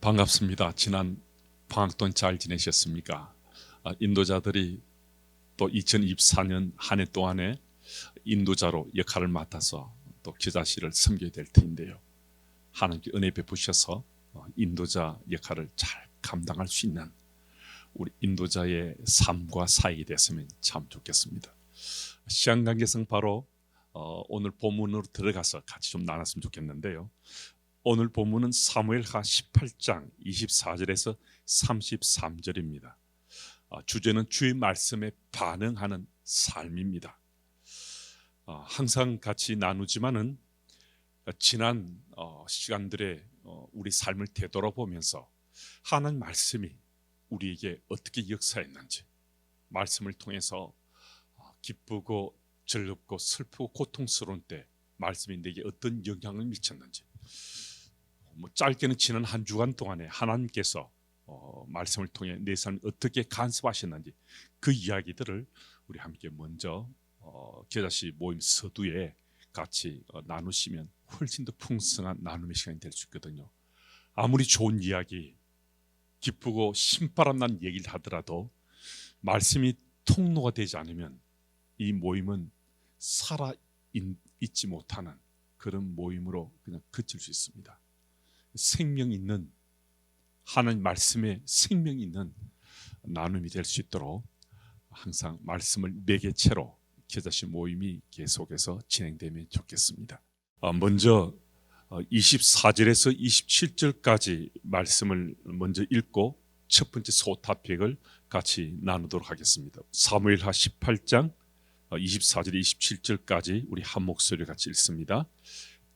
반갑습니다. 지난 방학 동안 잘 지내셨습니까? 인도자들이 또 2024년 한 해 동안에 인도자로 역할을 맡아서 또 기자실을 섬겨야 될 텐데요. 하나님께 은혜 베푸셔서 인도자 역할을 잘 감당할 수 있는 우리 인도자의 삶과 사역이 됐으면 참 좋겠습니다. 시간 관계상 바로 오늘 본문으로 들어가서 같이 좀 나눴으면 좋겠는데요. 오늘 본문은 사무엘하 18장 24절에서 33절입니다. 주제는 주의 말씀에 반응하는 삶입니다. 항상 같이 나누지만은 지난 시간들의 우리 삶을 되돌아보면서 하나님 말씀이 우리에게 어떻게 역사했는지, 말씀을 통해서 기쁘고 즐겁고 슬프고 고통스러운 때 말씀이 내게 어떤 영향을 미쳤는지, 짧게는 지난 한 주간 동안에 하나님께서 말씀을 통해 내 삶을 어떻게 간섭하셨는지 그 이야기들을 우리 함께 먼저 계자씨 모임 서두에 같이 나누시면 훨씬 더 풍성한 나눔의 시간이 될 수 있거든요. 아무리 좋은 이야기, 기쁘고 신바람난 얘기를 하더라도 말씀이 통로가 되지 않으면 이 모임은 살아있지 못하는 그런 모임으로 그냥 그칠 수 있습니다. 생명 있는 하나님 말씀에 생명 있는 나눔이 될 수 있도록 항상 말씀을 매개체로 계자씨 모임이 계속해서 진행되면 좋겠습니다. 먼저 24절에서 27절까지 말씀을 먼저 읽고 첫 번째 소토픽을 같이 나누도록 하겠습니다. 사무엘하 18장 24절 27절까지 우리 한 목소리로 같이 읽습니다.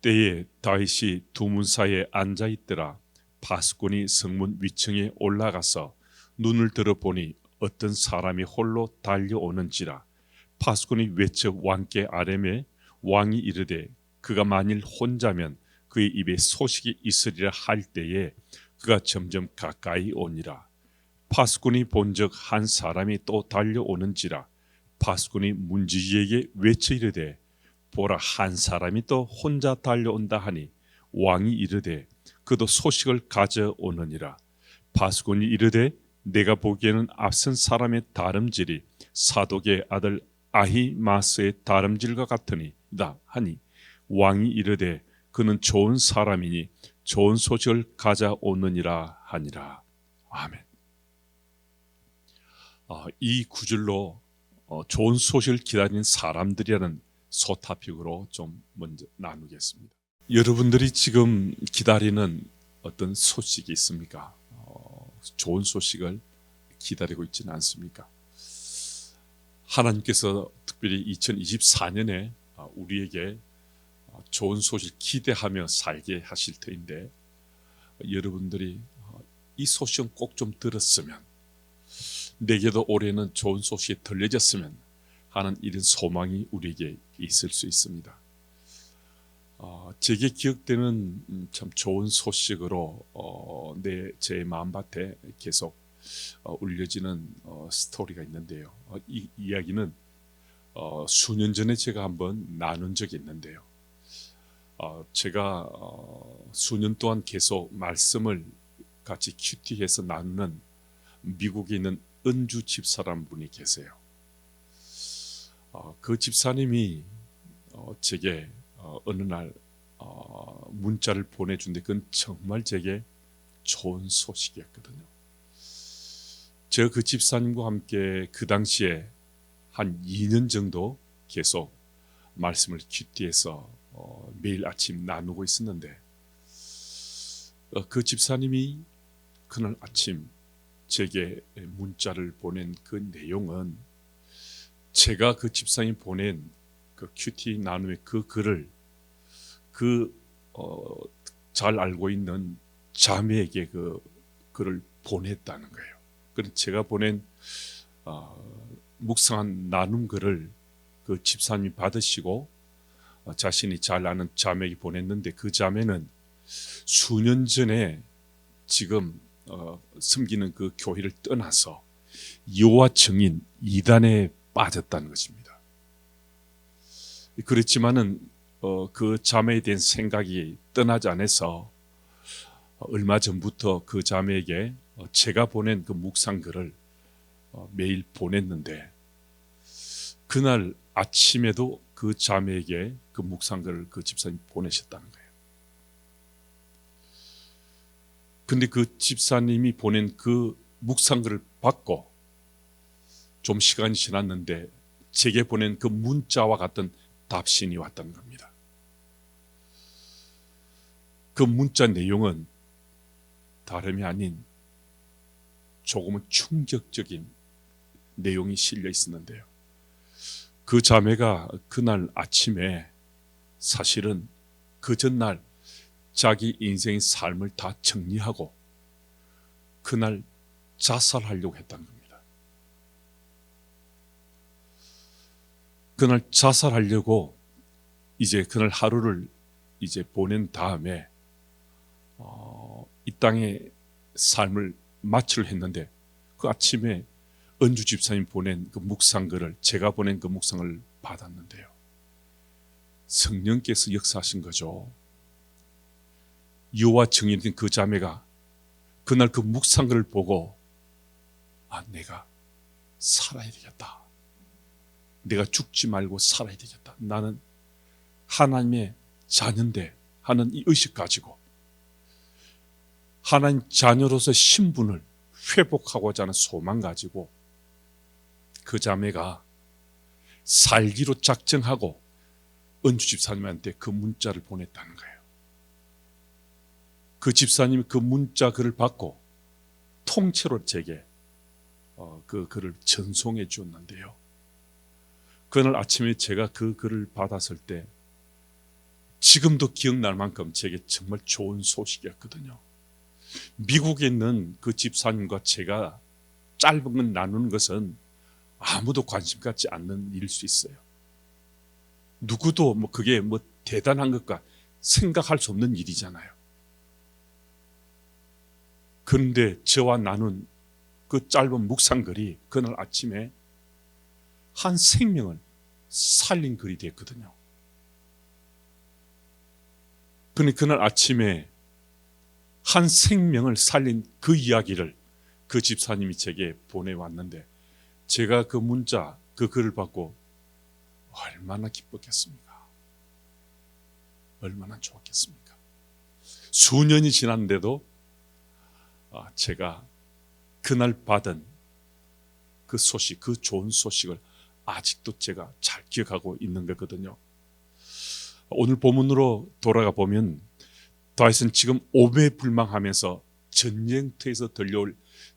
때에 다윗이 두 문 사이에 앉아 있더라. 바스군이 성문 위층에 올라가서 눈을 들어보니 어떤 사람이 홀로 달려오는지라. 바스군이 외쳐 왕께 아뢰매 왕이 이르되 그가 만일 혼자면 그의 입에 소식이 있으리라 할 때에 그가 점점 가까이 오니라. 바스군이 본즉 한 사람이 또 달려오는지라. 바스군이 문지기에게 외쳐 이르되 보라, 한 사람이 또 혼자 달려온다 하니 왕이 이르되 그도 소식을 가져오느니라. 바스군이 이르되 내가 보기에는 앞선 사람의 다름질이 사독의 아들 아히마스의 다름질과 같으니이다 하니 왕이 이르되 그는 좋은 사람이니 좋은 소식을 가져오느니라 하니라. 아멘. 이 구절로 좋은 소식을 기다리는 사람들이라는 소토픽으로 좀 먼저 나누겠습니다. 여러분들이 지금 기다리는 어떤 소식이 있습니까? 좋은 소식을 기다리고 있지는 않습니까? 하나님께서 특별히 2024년에 우리에게 좋은 소식 기대하며 살게 하실 터인데, 여러분들이 이 소식은 꼭 좀 들었으면, 내게도 올해는 좋은 소식이 들려졌으면 하는 이런 소망이 우리에게 있을 수 있습니다. 제게 기억되는 참 좋은 소식으로 제 마음밭에 계속 울려지는 스토리가 있는데요. 이 이야기는 수년 전에 제가 한번 나눈 적이 있는데요. 제가 수년 동안 계속 말씀을 같이 큐티해서 나누는 미국에 있는 은주 집사람 분이 계세요. 그 집사님이 제게 어느 날 문자를 보내준데 그건 정말 제게 좋은 소식이었거든요. 제가 그 집사님과 함께 그 당시에 한 2년 정도 계속 말씀을 큐티해서 매일 아침 나누고 있었는데, 그 집사님이 그날 아침 제게 문자를 보낸 그 내용은 제가 그 집사님이 보낸 그 큐티 나눔의 그 글을 잘 알고 있는 자매에게 그 글을 보냈다는 거예요. 그래서 제가 보낸 묵상한 나눔 글을 그 집사님이 받으시고 자신이 잘 아는 자매에게 보냈는데, 그 자매는 수년 전에 지금 섬기는 그 교회를 떠나서 여호와 증인 이단에 빠졌다는 것입니다. 그렇지만은 그 자매에 대한 생각이 떠나지 않아서 얼마 전부터 그 자매에게 제가 보낸 그 묵상글을 매일 보냈는데 그날 아침에도 그 자매에게 그 묵상글을 그 집사님 보내셨다는 거예요. 근데 그 집사님이 보낸 그 묵상글을 받고 좀 시간이 지났는데 제게 보낸 그 문자와 같은 답신이 왔다는 겁니다. 그 문자 내용은 다름이 아닌 조금은 충격적인 내용이 실려 있었는데요. 그 자매가 그날 아침에 사실은 그 전날 자기 인생의 삶을 다 정리하고 그날 자살하려고 했다는 겁니다. 그날 자살하려고 이제 그날 하루를 이제 보낸 다음에 이 땅의 삶을 마치려 했는데 그 아침에 은주 집사님 보낸 그 묵상글을 제가 보낸 그 묵상을 받았는데요. 성령께서 역사하신 거죠. 여호와 증인인 그 자매가 그날 그 묵상글을 보고 내가 살아야 되겠다. 내가 죽지 말고 살아야 되겠다. 나는 하나님의 자녀인데 하는 이 의식 가지고 하나님 자녀로서 신분을 회복하고자 하는 소망 가지고 그 자매가 살기로 작정하고 은주 집사님한테 그 문자를 보냈다는 거예요. 그 집사님이 그 문자 글을 받고 통째로 제게 그 글을 전송해 주었는데요. 그날 아침에 제가 그 글을 받았을 때 지금도 기억날 만큼 제게 정말 좋은 소식이었거든요. 미국에 있는 그 집사님과 제가 짧은 건 나누는 것은 아무도 관심 갖지 않는 일일 수 있어요. 누구도 그게 대단한 것과 생각할 수 없는 일이잖아요. 그런데 저와 나눈 그 짧은 묵상글이 그날 아침에 한 생명을 살린 글이 됐거든요. 그런데 그날 아침에 한 생명을 살린 그 이야기를 그 집사님이 제게 보내왔는데 제가 그 문자, 그 글을 받고 얼마나 기뻤겠습니까? 얼마나 좋았겠습니까? 수년이 지났는데도 제가 그날 받은 그 소식, 그 좋은 소식을 아직도 제가 잘 기억하고 있는 거거든요. 오늘 본문으로 돌아가 보면 다윗은 지금 오매불망하면서 전쟁터에서 들려올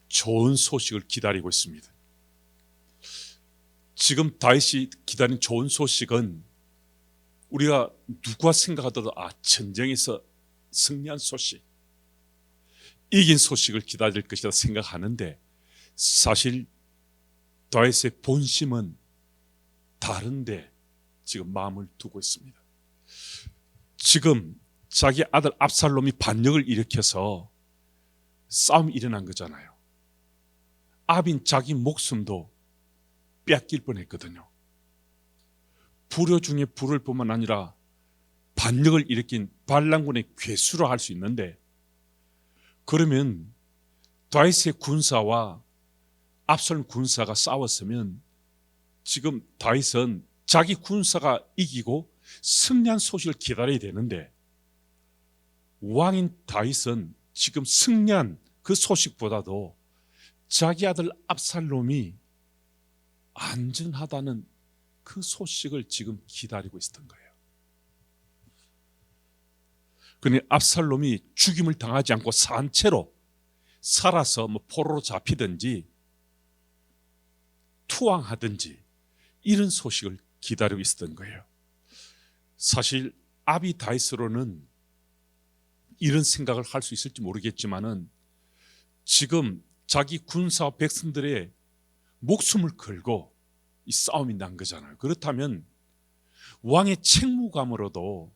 좋은 소식을 기다리고 있습니다. 지금 다윗이 기다린 좋은 소식은 우리가 누가 생각하더라도 전쟁에서 승리한 소식, 이긴 소식을 기다릴 것이다 생각하는데 사실 다윗의 본심은 다른데 지금 마음을 두고 있습니다. 지금 자기 아들 압살롬이 반역을 일으켜서 싸움이 일어난 거잖아요. 압인 자기 목숨도 뺏길 뻔했거든요. 불효 중에 불을 뿐만 아니라 반역을 일으킨 반란군의 괴수로 할 수 있는데 그러면 다윗의 군사와 압살롬 군사가 싸웠으면 지금 다윗은 자기 군사가 이기고 승리한 소식을 기다려야 되는데 왕인 다윗은 지금 승리한 그 소식보다도 자기 아들 압살롬이 안전하다는 그 소식을 지금 기다리고 있었던 거예요. 그런데 압살롬이 죽임을 당하지 않고 산채로 살아서 포로로 잡히든지 투항하든지 이런 소식을 기다리고 있었던 거예요. 사실 압이 다윗으로는 이런 생각을 할 수 있을지 모르겠지만은 지금 자기 군사와 백성들의 목숨을 걸고 이 싸움이 난 거잖아요. 그렇다면 왕의 책무감으로도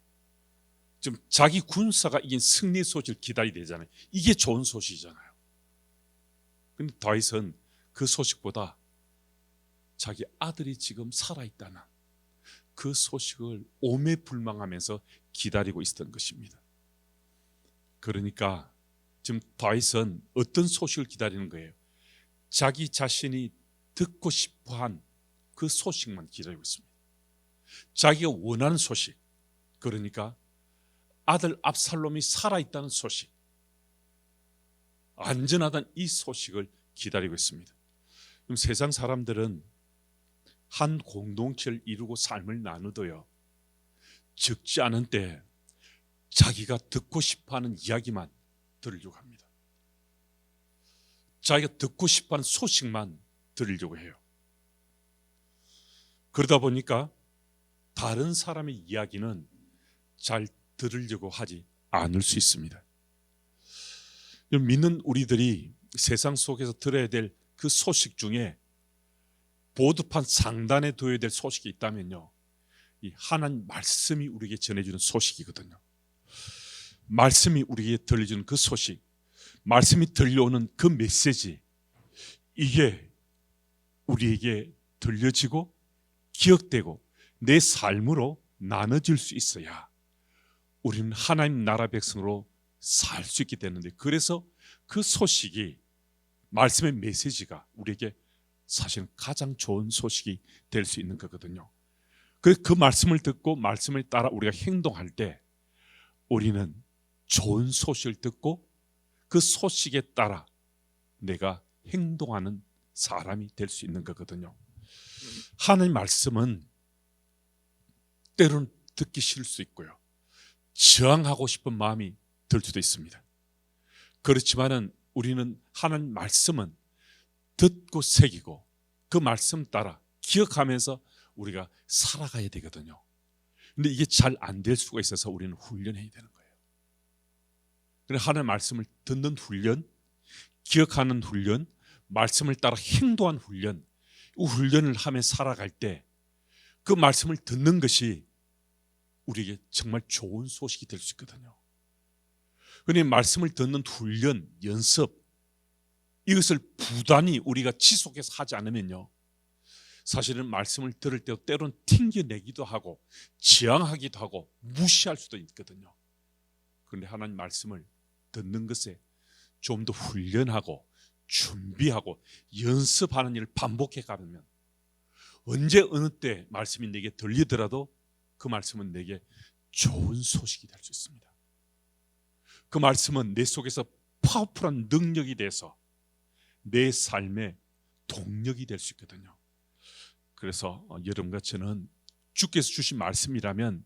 좀 자기 군사가 이긴 승리 소식을 기다려야 되잖아요. 이게 좋은 소식이잖아요. 그런데 다윗은 그 소식보다 자기 아들이 지금 살아있다는 그 소식을 오매불망하면서 기다리고 있었던 것입니다. 그러니까 지금 다윗은 어떤 소식을 기다리는 거예요? 자기 자신이 듣고 싶어한 그 소식만 기다리고 있습니다. 자기가 원하는 소식, 그러니까 아들 압살롬이 살아있다는 소식, 안전하다는 이 소식을 기다리고 있습니다. 그럼 세상 사람들은 한 공동체를 이루고 삶을 나누도요, 적지 않은 때 자기가 듣고 싶어하는 이야기만 들으려고 합니다. 자기가 듣고 싶어하는 소식만 들으려고 해요. 그러다 보니까 다른 사람의 이야기는 잘 들으려고 하지 않을 수 있습니다. 믿는 우리들이 세상 속에서 들어야 될 그 소식 중에 보드판 상단에 둬야 될 소식이 있다면요, 이 하나님 말씀이 우리에게 전해주는 소식이거든요. 말씀이 우리에게 들려주는 그 소식, 말씀이 들려오는 그 메시지, 이게 우리에게 들려지고 기억되고 내 삶으로 나눠질 수 있어야 우리는 하나님 나라 백성으로 살 수 있게 되는데, 그래서 그 소식이, 말씀의 메시지가 우리에게 사실은 가장 좋은 소식이 될 수 있는 거거든요. 그 말씀을 듣고 말씀을 따라 우리가 행동할 때 우리는 좋은 소식을 듣고 그 소식에 따라 내가 행동하는 사람이 될 수 있는 거거든요. 하나님 말씀은 때로는 듣기 싫을 수 있고요, 저항하고 싶은 마음이 들 수도 있습니다. 그렇지만은 우리는 하나님 말씀은 듣고 새기고 그 말씀 따라 기억하면서 우리가 살아가야 되거든요. 근데 이게 잘 안 될 수가 있어서 우리는 훈련해야 되는 거예요. 그래서 하나님 말씀을 듣는 훈련, 기억하는 훈련, 말씀을 따라 행동하는 훈련, 이 훈련을 하며 살아갈 때 그 말씀을 듣는 것이 우리에게 정말 좋은 소식이 될 수 있거든요. 그런데 말씀을 듣는 훈련, 연습, 이것을 부단히 우리가 지속해서 하지 않으면요, 사실은 말씀을 들을 때 때로는 튕겨내기도 하고 지양하기도 하고 무시할 수도 있거든요. 그런데 하나님 말씀을 듣는 것에 좀 더 훈련하고 준비하고 연습하는 일을 반복해 가면 언제 어느 때 말씀이 내게 들리더라도 그 말씀은 내게 좋은 소식이 될 수 있습니다. 그 말씀은 내 속에서 파워풀한 능력이 돼서 내 삶의 동력이 될 수 있거든요. 그래서 여러분과 저는 주께서 주신 말씀이라면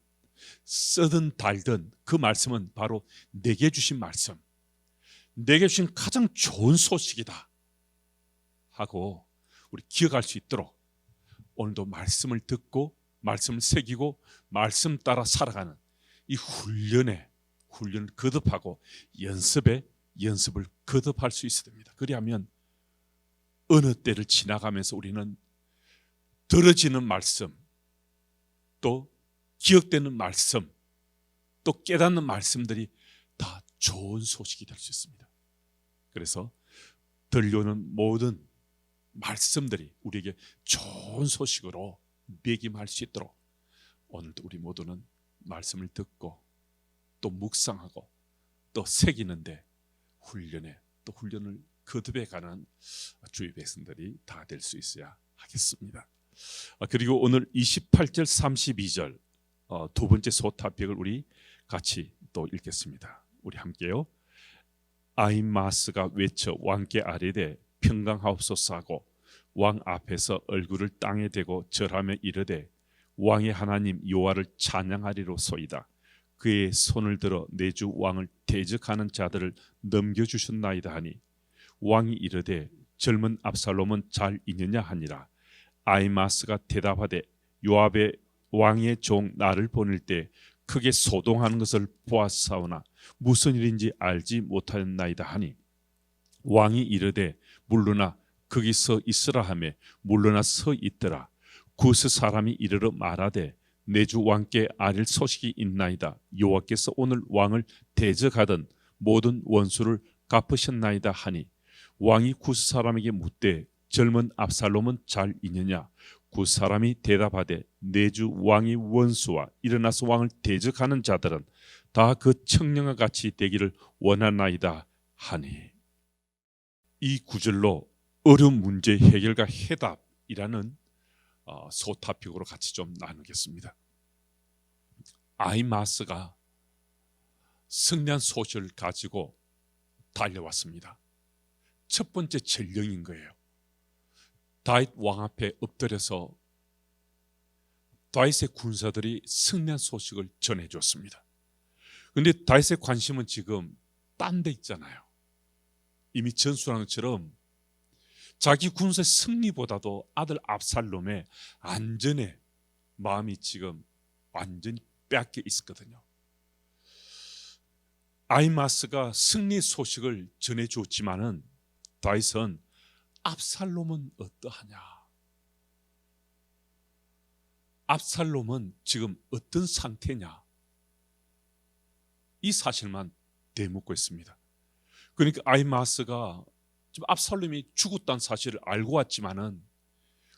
쓰든 달든 그 말씀은 바로 내게 주신 말씀, 내게 주신 가장 좋은 소식이다 하고 우리 기억할 수 있도록 오늘도 말씀을 듣고 말씀을 새기고 말씀 따라 살아가는 이 훈련을 거듭하고 연습을 거듭할 수 있어야 됩니다. 그리하면 어느 때를 지나가면서 우리는 들어지는 말씀, 또 기억되는 말씀, 또 깨닫는 말씀들이 다 좋은 소식이 될 수 있습니다. 그래서 들려오는 모든 말씀들이 우리에게 좋은 소식으로 매김할 수 있도록 오늘도 우리 모두는 말씀을 듣고 또 묵상하고 또 새기는데 훈련을 거듭해가는 주의 백성들이 다 될 수 있어야 하겠습니다. 그리고 오늘 28절 32절 두 번째 소타벽을 우리 같이 또 읽겠습니다. 우리 함께요. 아히마스가 외쳐 왕께 아뢰되 평강하옵소서 하고 왕 앞에서 얼굴을 땅에 대고 절하며 이르되 왕의 하나님 여호와를 찬양하리로소이다. 그의 손을 들어 내 주 왕을 대적하는 자들을 넘겨주셨나이다 하니 왕이 이르되 젊은 압살롬은 잘 있느냐 하니라. 아히마스가 대답하되 요압의 왕의 종 나를 보낼 때 크게 소동하는 것을 보았사오나 무슨 일인지 알지 못하였나이다 하니 왕이 이르되 물러나 거기 서 있으라 하며 물러나 서 있더라. 구스 사람이 이르러 말하되 내 주 왕께 아릴 소식이 있나이다. 여호와께서 오늘 왕을 대적하던 모든 원수를 갚으셨나이다 하니 왕이 구스 사람에게 묻되 젊은 압살롬은 잘 있느냐? 구스 사람이 대답하되 내 주 왕의 원수와 일어나서 왕을 대적하는 자들은 다 그 청령과 같이 되기를 원하나이다 하니. 이 구절로 어려운 문제 해결과 해답이라는 소타픽으로 같이 좀 나누겠습니다. 아히마아스가 승리한 소식을 가지고 달려왔습니다. 첫 번째 전령인 거예요. 다윗 왕 앞에 엎드려서 다윗의 군사들이 승리한 소식을 전해줬습니다. 그런데 다윗의 관심은 지금 딴 데 있잖아요. 이미 전수한 것처럼 자기 군사의 승리보다도 아들 압살롬의 안전에 마음이 지금 완전히 빼앗겨 있었거든요. 아히마아스가 승리 소식을 전해줬지만은 다윗은 압살롬은 어떠하냐, 압살롬은 지금 어떤 상태냐, 이 사실만 되묻고 있습니다. 그러니까 아히마아스가 지금 압살롬이 죽었다는 사실을 알고 왔지만은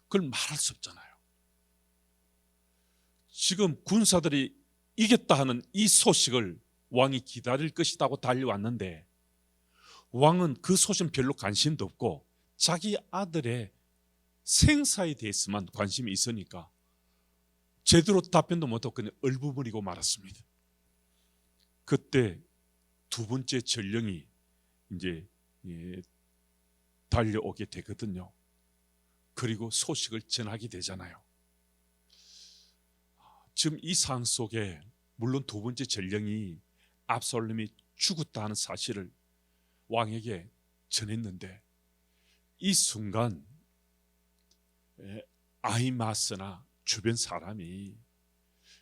그걸 말할 수 없잖아요. 지금 군사들이 이겼다 하는 이 소식을 왕이 기다릴 것이라고 달려왔는데 왕은 그 소식은 별로 관심도 없고 자기 아들의 생사에 대해서만 관심이 있으니까 제대로 답변도 못하고 그냥 얼버무리고 말았습니다. 그때 두 번째 전령이 이제 달려오게 되거든요. 그리고 소식을 전하게 되잖아요. 지금 이 상황 속에 물론 두 번째 전령이 압살롬이 죽었다는 사실을 왕에게 전했는데 이 순간 아히마아스나 주변 사람이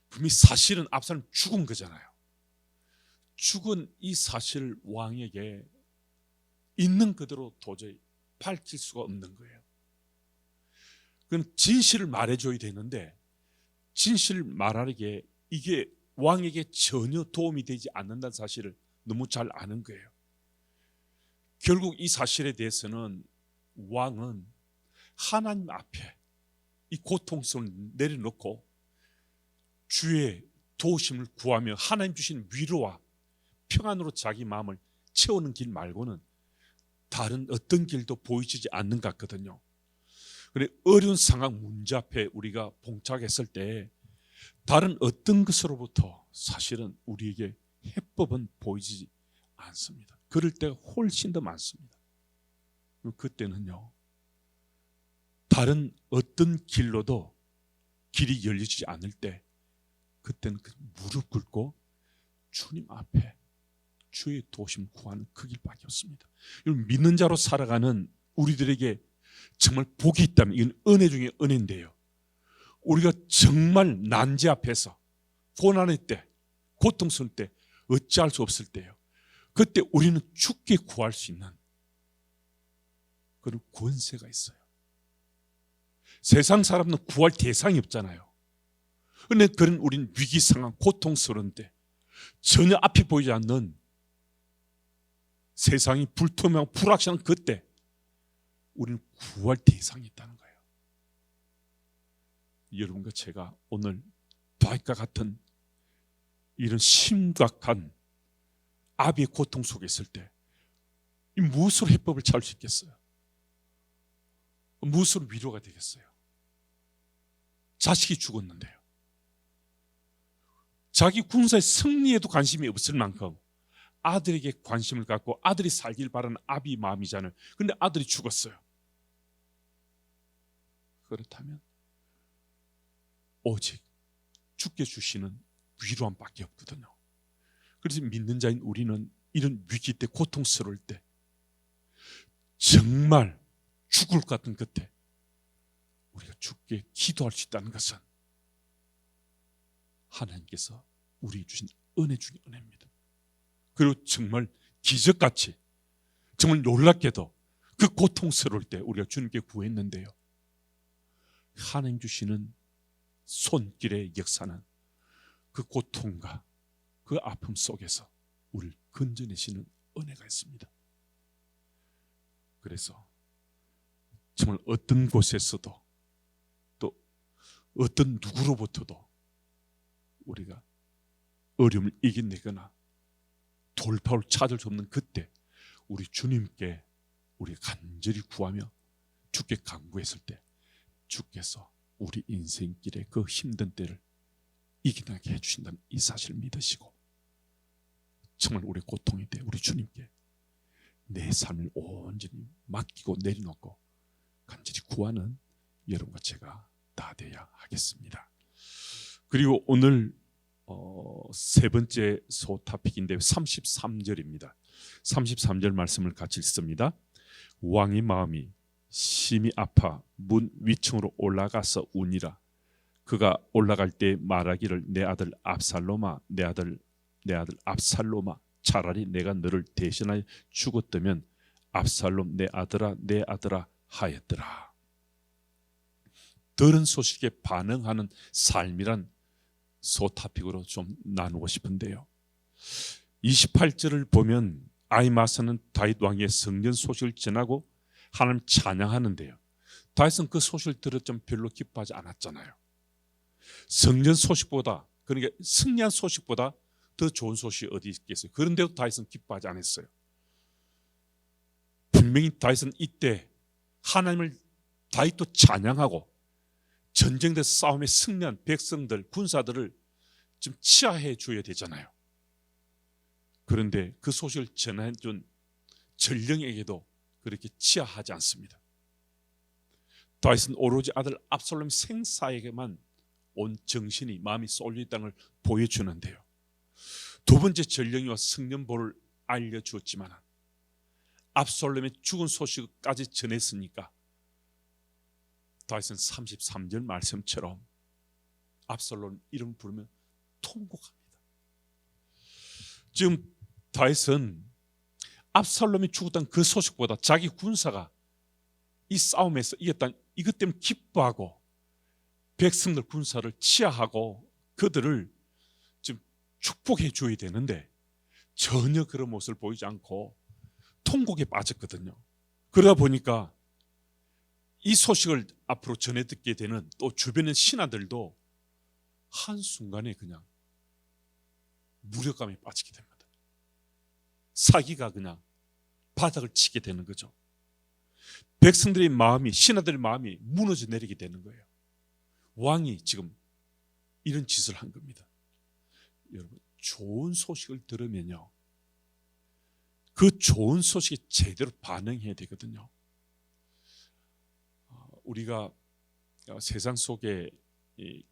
분명히 사실은 압살롬 죽은 거잖아요. 죽은 이 사실을 왕에게 있는 그대로 도저히 밝힐 수가 없는 거예요. 그건 진실을 말해줘야 되는데 진실을 말하기에 이게 왕에게 전혀 도움이 되지 않는다는 사실을 너무 잘 아는 거예요. 결국 이 사실에 대해서는 왕은 하나님 앞에 이 고통성을 내려놓고 주의 도우심을 구하며 하나님 주신 위로와 평안으로 자기 마음을 채우는 길 말고는 다른 어떤 길도 보이지 않는 것 같거든요. 그래, 어려운 상황 문제 앞에 우리가 봉착했을 때 다른 어떤 것으로부터 사실은 우리에게 해법은 보이지 않습니다. 그럴 때가 훨씬 더 많습니다. 그때는요, 다른 어떤 길로도 길이 열리지 않을 때 그때는 무릎 꿇고 주님 앞에 주의 도심 구하는 그 길밖에 없습니다. 믿는 자로 살아가는 우리들에게 정말 복이 있다면 이건 은혜 중에 은혜인데요, 우리가 정말 난제 앞에서 고난의 때, 고통스러울 때, 어찌할 수 없을 때요, 그때 우리는 주께 구할 수 있는 그런 권세가 있어요. 세상 사람은 구할 대상이 없잖아요. 그런데 그런 우리는 위기 상황, 고통스러운데 전혀 앞이 보이지 않는 세상이 불투명하고 불확실한 그때 우리는 구할 대상이 있다는 거예요. 여러분과 제가 오늘 다윗과 같은 이런 심각한 아비의 고통 속에 있을 때 무엇으로 해법을 찾을 수 있겠어요? 무엇으로 위로가 되겠어요? 자식이 죽었는데요, 자기 군사의 승리에도 관심이 없을 만큼 아들에게 관심을 갖고 아들이 살길 바라는 아비 마음이잖아요. 그런데 아들이 죽었어요. 그렇다면 오직 주께 주시는 위로함밖에 없거든요. 그래서 믿는 자인 우리는 이런 위기 때, 고통스러울 때, 정말 죽을 것 같은 그때 우리가 주께 기도할 수 있다는 것은 하나님께서 우리에게 주신 은혜 중에 은혜입니다. 그리고 정말 기적같이, 정말 놀랍게도 그 고통스러울 때 우리가 주님께 구했는데요, 하나님 주시는 손길의 역사는 그 고통과 그 아픔 속에서 우리를 건져내시는 은혜가 있습니다. 그래서 정말 어떤 곳에서도 또 어떤 누구로부터도 우리가 어려움을 이겨내거나 돌파를 찾을 수 없는 그때 우리 주님께 우리 간절히 구하며 주께 간구했을 때 주께서 우리 인생길의 그 힘든 때를 이겨나게 해주신다는 이 사실을 믿으시고 정말 우리 고통이 때 우리 주님께 내 삶을 온전히 맡기고 내려놓고 간절히 구하는 여러분과 제가 다 되어야 하겠습니다. 그리고 오늘 세 번째 소토픽인데 33절입니다. 33절 말씀을 같이 읽습니다. 왕의 마음이 심히 아파 문 위층으로 올라가서 우니라. 그가 올라갈 때 말하기를 내 아들 압살롬아, 내 아들 압살롬아, 차라리 내가 너를 대신하여 죽었다면 압살롬 내 아들아 하였더라. 들은 소식에 반응하는 삶이란 소토픽으로 좀 나누고 싶은데요. 28절을 보면 아히마아스는 다윗 왕의 성전 소식을 전하고 하나님 찬양하는데요. 다윗은 그 소식을 들어 좀 별로 기뻐하지 않았잖아요. 성전 소식보다, 그러니까 승리한 소식보다 더 좋은 소식이 어디 있겠어요. 그런데도 다윗은 기뻐하지 않았어요. 분명히 다윗은 이때 하나님을 다윗도 찬양하고 전쟁대 싸움에 승리한 백성들, 군사들을 좀 치하해 줘야 되잖아요. 그런데 그 소식을 전해준 전령에게도 그렇게 치하하지 않습니다. 다윗은 오로지 아들 압살롬 생사에게만 온 정신이 마음이 쏠려 있다는 걸 보여주는데요. 두 번째 전령이와 승련보를 알려주었지만 압살롬의 죽은 소식까지 전했으니까 다윗은 33절 말씀처럼 압살롬 이름 부르면 통곡합니다. 지금 다윗은 압살롬이 죽었다는 그 소식보다 자기 군사가 이 싸움에서 이겼다는 이것 때문에 기뻐하고 백성들 군사를 치하하고 그들을 좀 축복해 줘야 되는데 전혀 그런 모습을 보이지 않고 통곡에 빠졌거든요. 그러다 보니까 이 소식을 앞으로 전해 듣게 되는 또 주변의 신하들도 한순간에 그냥 무력감에 빠지게 됩니다. 사기가 그냥 바닥을 치게 되는 거죠. 백성들의 마음이, 신하들의 마음이 무너져 내리게 되는 거예요. 왕이 지금 이런 짓을 한 겁니다. 여러분, 좋은 소식을 들으면요, 그 좋은 소식에 제대로 반응해야 되거든요. 우리가 세상 속에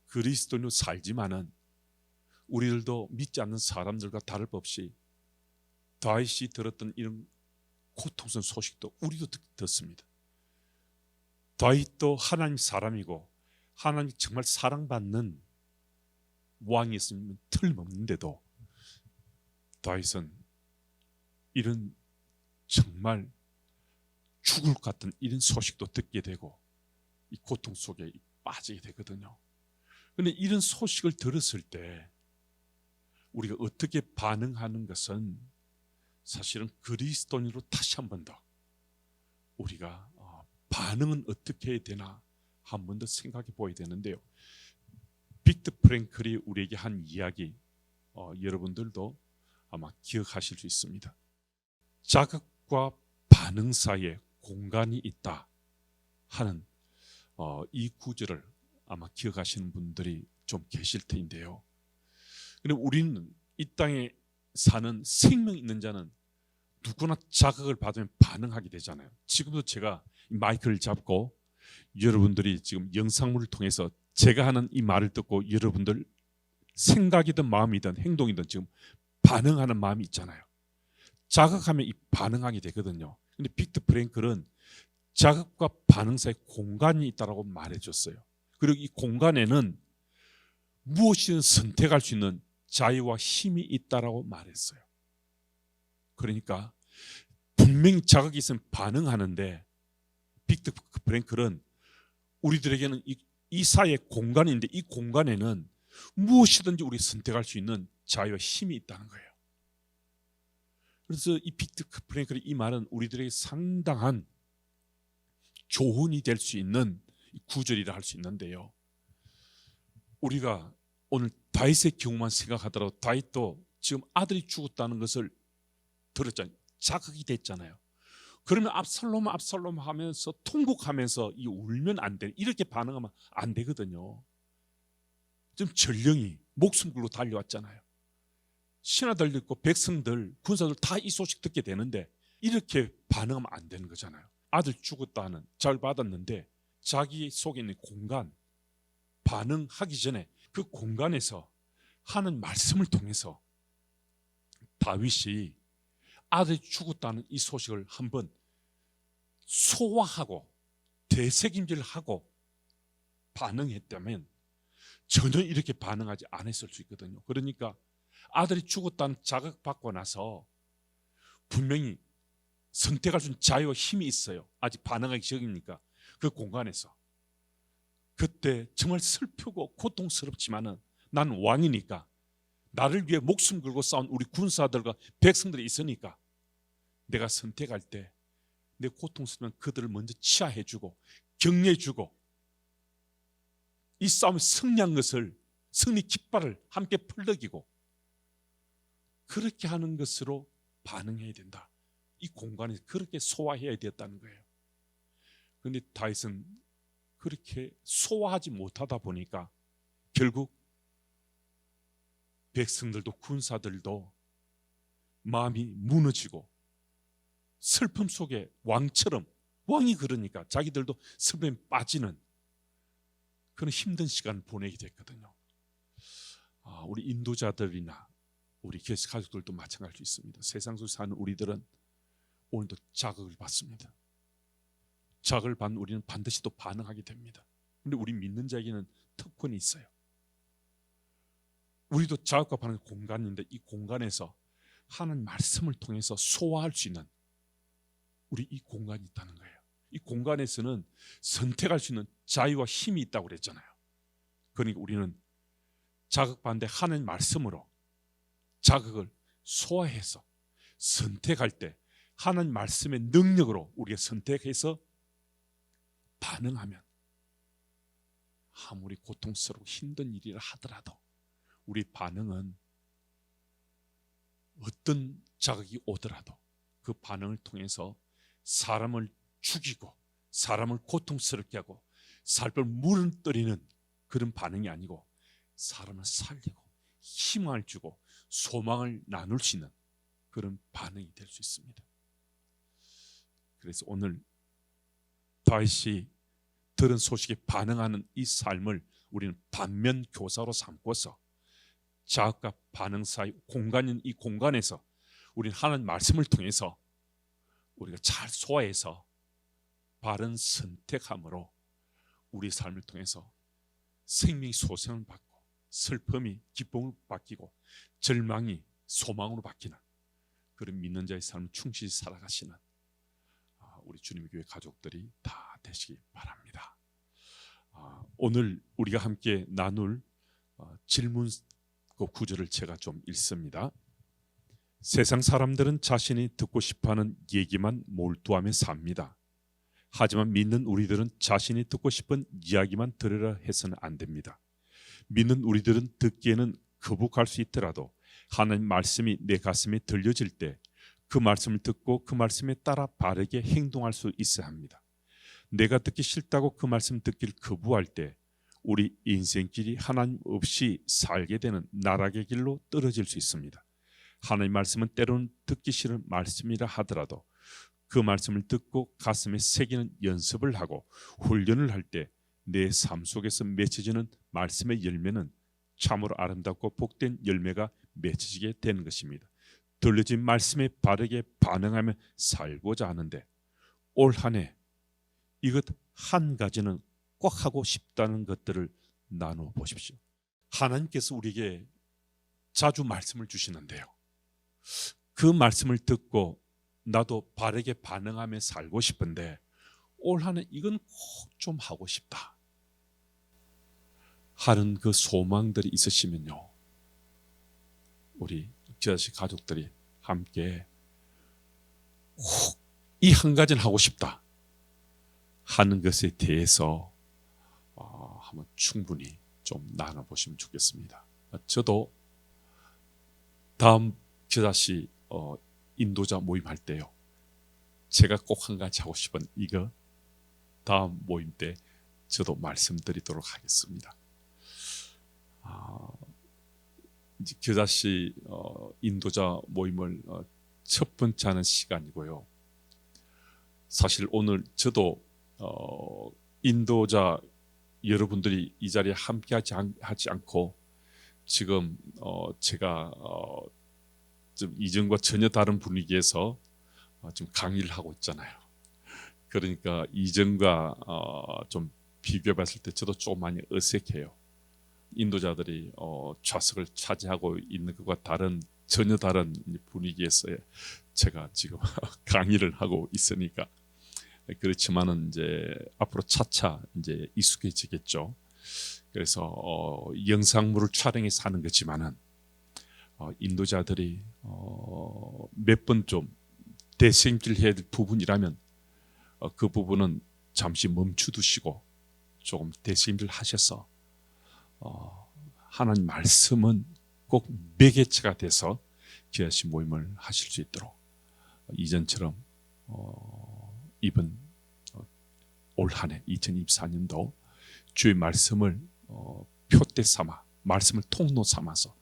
그리스도인으로 살지만은 우리들도 믿지 않는 사람들과 다를 바 없이 다윗이 들었던 이런 고통스러운 소식도 우리도 듣습니다. 다윗도 하나님 사람이고 하나님 정말 사랑받는 왕이었으면 틀림없는데도 다윗은 이런 정말 죽을 것 같은 이런 소식도 듣게 되고 이 고통 속에 빠지게 되거든요. 그런데 이런 소식을 들었을 때 우리가 어떻게 반응하는 것은 사실은 그리스도인으로 다시 한 번 더 우리가 반응은 어떻게 해야 되나 한 번 더 생각해 보아야 되는데요. 빅터 프랭클이 우리에게 한 이야기 여러분들도 아마 기억하실 수 있습니다. 자극과 반응 사이에 공간이 있다 하는 이 구절을 아마 기억하시는 분들이 좀 계실 텐데요. 그런데 우리는 이 땅에 사는 생명 있는 자는 누구나 자극을 받으면 반응하게 되잖아요. 지금도 제가 마이크를 잡고 여러분들이 지금 영상물을 통해서 제가 하는 이 말을 듣고 여러분들 생각이든 마음이든 행동이든 지금 반응하는 마음이 있잖아요. 자극하면 이 반응하게 되거든요. 근데 빅터 프랭클은 자극과 반응 사이에 공간이 있다고 말해줬어요. 그리고 이 공간에는 무엇이든 선택할 수 있는 자유와 힘이 있다라고 말했어요. 그러니까 분명히 자극이 있으면 반응하는데 빅터 프랭클은 우리들에게는 이 사이에 공간이 있는데 이 공간에는 무엇이든지 우리 선택할 수 있는 자유와 힘이 있다는 거예요. 그래서 이 빅터 프랭클의 이 말은 우리들에게 상당한 조언이 될 수 있는 구절이라 할 수 있는데요. 우리가 오늘 다윗의 경우만 생각하더라도 다윗도 지금 아들이 죽었다는 것을 들었잖아요. 자극이 됐잖아요. 그러면 압살롬 하면서 통곡하면서 이 울면 안 돼. 이렇게 반응하면 안 되거든요. 좀 전령이 목숨 걸고 달려왔잖아요. 신하들 있고 백성들, 군사들 다 이 소식 듣게 되는데 이렇게 반응하면 안 되는 거잖아요. 아들 죽었다는 잘 받았는데 자기 속에 있는 공간, 반응하기 전에 그 공간에서 하는 말씀을 통해서 다윗이 아들이 죽었다는 이 소식을 한번 소화하고 되새김질하고 반응했다면 전혀 이렇게 반응하지 않았을 수 있거든요. 그러니까 아들이 죽었다는 자극받고 나서 분명히 선택할 수 있는 자유와 힘이 있어요. 아직 반응하기 전이니까 그 공간에서. 그때 정말 슬프고 고통스럽지만은 난 왕이니까, 나를 위해 목숨 걸고 싸운 우리 군사들과 백성들이 있으니까 내가 선택할 때 내 고통스러운 그들을 먼저 치하해주고 격려해주고 이 싸움에 승리한 것을, 승리 깃발을 함께 풀덕이고 그렇게 하는 것으로 반응해야 된다. 이 공간에서 그렇게 소화해야 되었다는 거예요. 그런데 다윗은 그렇게 소화하지 못하다 보니까 결국 백성들도 군사들도 마음이 무너지고 슬픔 속에 왕처럼, 왕이 그러니까 자기들도 슬픔에 빠지는 그런 힘든 시간을 보내게 됐거든요. 우리 인도자들이나 우리 교회 가족들도 마찬가지로 있습니다. 세상 속에 사는 우리들은 오늘도 자극을 받습니다. 자극을 받는 우리는 반드시 또 반응하게 됩니다. 그런데 우리 믿는 자에게는 특권이 있어요. 우리도 자극과 반응의 공간인데 이 공간에서 하는 말씀을 통해서 소화할 수 있는 우리 이 공간이 있다는 거예요. 이 공간에서는 선택할 수 있는 자유와 힘이 있다고 그랬잖아요. 그러니까 우리는 자극받는데 하는 말씀으로 자극을 소화해서 선택할 때 하는 말씀의 능력으로 우리가 선택해서 반응하면 아무리 고통스럽고 힘든 일이라 하더라도 우리 반응은 어떤 자극이 오더라도 그 반응을 통해서 사람을 죽이고 사람을 고통스럽게 하고 살벌 무너뜨리는 그런 반응이 아니고 사람을 살리고 희망을 주고 소망을 나눌 수 있는 그런 반응이 될 수 있습니다. 그래서 오늘 다윗이 들은 소식에 반응하는 이 삶을 우리는 반면 교사로 삼고서 자극과 반응 사이 공간인 이 공간에서 우리는 하나님 말씀을 통해서 우리가 잘 소화해서 바른 선택함으로 우리 삶을 통해서 생명이 소생을 받고 슬픔이 기쁨으로 바뀌고 절망이 소망으로 바뀌는 그런 믿는 자의 삶을 충실히 살아가시는 우리 주님의 교회 가족들이 다 되시기 바랍니다. 오늘 우리가 함께 나눌 질문 그 구절을 제가 좀 읽습니다. 세상 사람들은 자신이 듣고 싶어하는 얘기만 몰두하며 삽니다. 하지만 믿는 우리들은 자신이 듣고 싶은 이야기만 들으라 해서는 안 됩니다. 믿는 우리들은 듣기에는 거북할 수 있더라도 하나님 말씀이 내 가슴에 들려질 때 그 말씀을 듣고 그 말씀에 따라 바르게 행동할 수 있어야 합니다. 내가 듣기 싫다고 그 말씀 듣기를 거부할 때 우리 인생길이 하나님 없이 살게 되는 나락의 길로 떨어질 수 있습니다. 하나님 말씀은 때로는 듣기 싫은 말씀이라 하더라도 그 말씀을 듣고 가슴에 새기는 연습을 하고 훈련을 할 때 내 삶 속에서 맺혀지는 말씀의 열매는 참으로 아름답고 복된 열매가 맺혀지게 되는 것입니다. 들려진 말씀에 바르게 반응하며 살고자 하는데 올 한 해 이것 한 가지는 꼭 하고 싶다는 것들을 나눠 보십시오. 하나님께서 우리에게 자주 말씀을 주시는데요. 그 말씀을 듣고 나도 바르게 반응하며 살고 싶은데 올 한 해 이건 꼭 좀 하고 싶다 하는 그 소망들이 있으시면요, 우리 지하시 가족들이 함께 꼭 이 한 가지는 하고 싶다 하는 것에 대해서 한번 충분히 좀 나눠보시면 좋겠습니다. 저도 다음 지하시 인도자 모임할 때요, 제가 꼭 한 가지 하고 싶은 이거 다음 모임 때 저도 말씀드리도록 하겠습니다. 이제 겨자씨 인도자 모임을 첫 번째 하는 시간이고요. 사실 오늘 저도 인도자 여러분들이 이 자리에 함께하지 않고 지금 제가 좀 이전과 전혀 다른 분위기에서 좀 강의를 하고 있잖아요. 그러니까 이전과 좀 비교해봤을 때 저도 좀 많이 어색해요. 인도자들이 좌석을 차지하고 있는 것과 전혀 다른 분위기에서 제가 지금 강의를 하고 있으니까. 그렇지만은 이제 앞으로 차차 이제 익숙해지겠죠. 그래서 영상물을 촬영해서 하는 거지만은 인도자들이 몇 번 좀 대생길 해야 될 부분이라면 그 부분은 잠시 멈추두시고 조금 대생길 하셔서 하나님 말씀은 꼭 매개체가 돼서 귀하신 모임을 하실 수 있도록 이전처럼 이번 올 한해 2024년도 주의 말씀을 표대 삼아 말씀을 통로 삼아서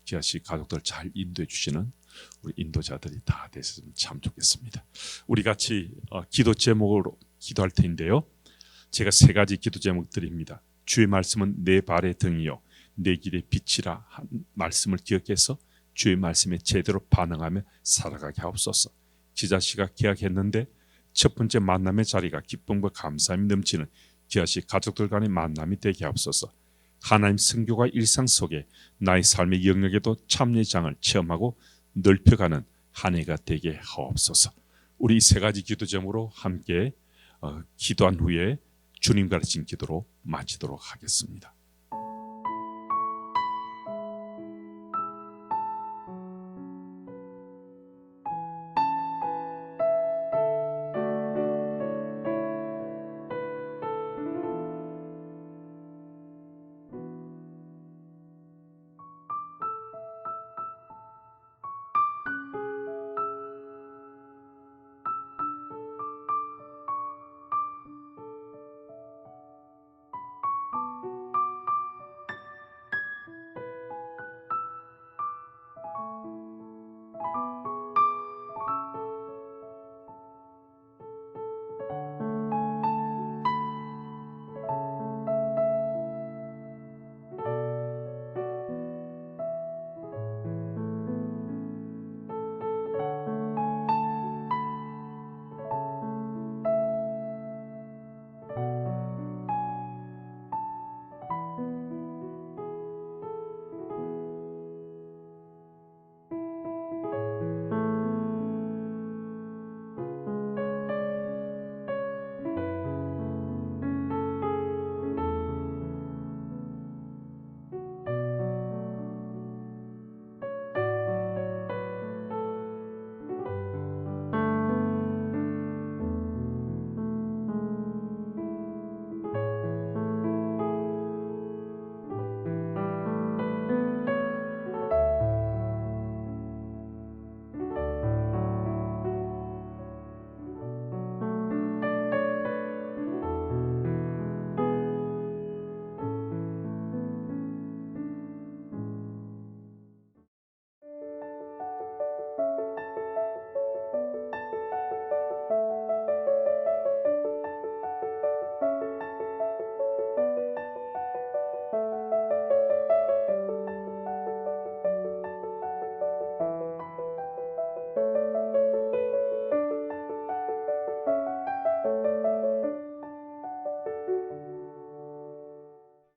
귀하신 가족들 잘 인도해 주시는 우리 인도자들이 다 됐으면 참 좋겠습니다. 우리 같이 기도 제목으로 기도할 텐데요. 제가 3가지 기도 제목 드립니다. 주의 말씀은 내 발의 등이요 내 길의 빛이라 한 말씀을 기억해서 주의 말씀에 제대로 반응하며 살아가게 하옵소서. 기자씨가 계약했는데 첫 번째 만남의 자리가 기쁨과 감사함이 넘치는 귀하신 가족들 간의 만남이 되게 하옵소서. 하나님 선교가 일상 속에 나의 삶의 영역에도 참여의 장을 체험하고 넓혀가는 한 해가 되게 하옵소서. 우리 3가지 기도 제목으로 함께 기도한 후에 주님 가르친 기도로 마치도록 하겠습니다.